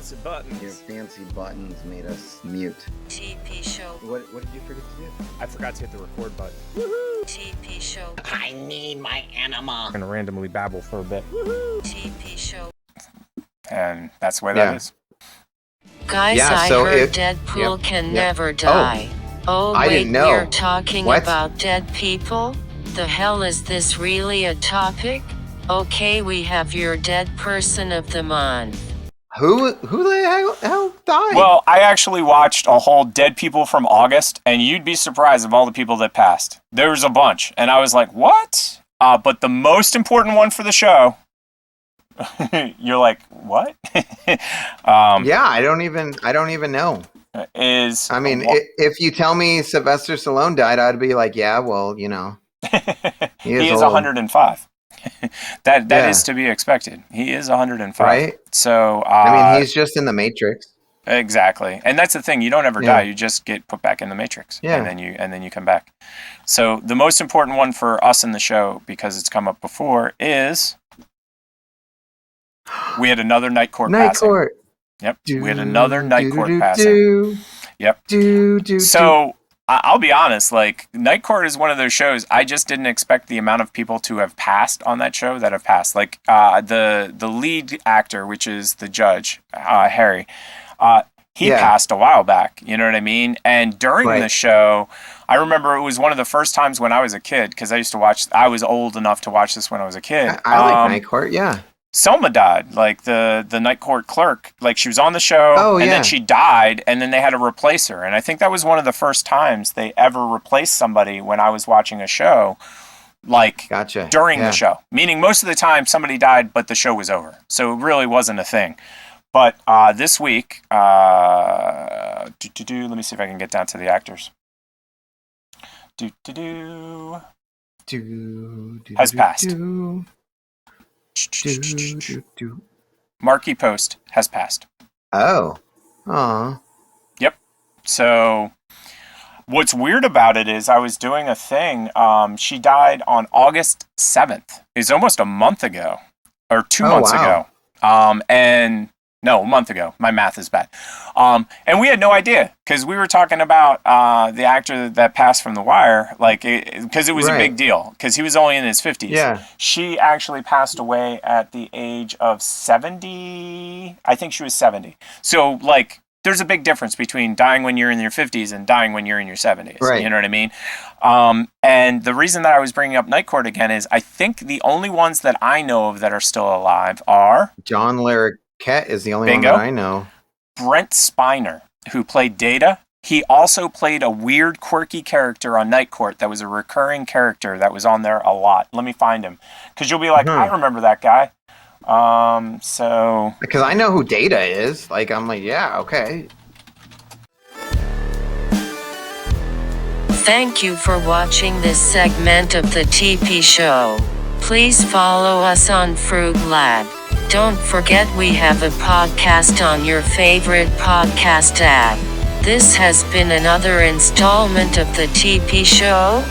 fancy buttons. Your fancy buttons made us mute. TP Show. What did you forget to do? I forgot to hit the record button. Woohoo! TP Show. I need my animal. I'm gonna randomly babble for a bit. Woohoo! TP Show. And that's the way that is. Guys, I heard Deadpool can never die. Oh, I wait, didn't know. we're talking What? about dead people? The hell is this really a topic? Okay, we have your dead person of the month. Who the hell died? Well, I actually watched a whole Dead People from August, and you'd be surprised of all the people that passed. There was a bunch, and I was like, what? But the most important one for the show, you're like, what? Yeah, I don't even know. Is If you tell me Sylvester Stallone died, I'd be like, yeah, well, you know. He is 105. That is to be expected. He is 105. Right? So he's just in the Matrix. Exactly. And that's the thing, you don't ever die, you just get put back in the Matrix. Yeah. And then you come back. So the most important one for us in the show, because it's come up before, is we had another night court passing. Yep. We had another night court passing. Yep. So I'll be honest, like, Night Court is one of those shows, I just didn't expect the amount of people to have passed on that show that have passed. Like, the lead actor, which is the judge, Harry, he passed a while back, you know what I mean? And during the show, I remember it was one of the first times when I was a kid, because I was old enough to watch this when I was a kid. I like Night Court, yeah. Selma died, like the Night Court clerk. Like, she was on the show, and then she died, and then they had to replace her. And I think that was one of the first times they ever replaced somebody when I was watching a show, like, during the show. Meaning most of the time somebody died, but the show was over. So it really wasn't a thing. But this week, let me see if I can get down to the actors. Has passed. Markie Post has passed. Oh. Aw. Yep. So what's weird about it is I was doing a thing. She died on August 7th. It's almost a month ago. Or 2 months ago. A month ago. My math is bad. And we had no idea, because we were talking about the actor that passed from The Wire, like, because it was a big deal, because he was only in his 50s. Yeah. She actually passed away at the age of 70. I think she was 70. So, like, there's a big difference between dying when you're in your 50s and dying when you're in your 70s. Right. You know what I mean? And the reason that I was bringing up Night Court again is I think the only ones that I know of that are still alive are John Larroquette is the only one that I know. Brent Spiner, who played Data. He also played a weird, quirky character on Night Court that was a recurring character that was on there a lot. Let me find him, because you'll be like, I remember that guy. Because I know who Data is. Like, I'm like, yeah, okay. Thank you for watching this segment of the TP Show. Please follow us on Fruitlab. Don't forget we have a podcast on your favorite podcast app. This has been another installment of the TP Show.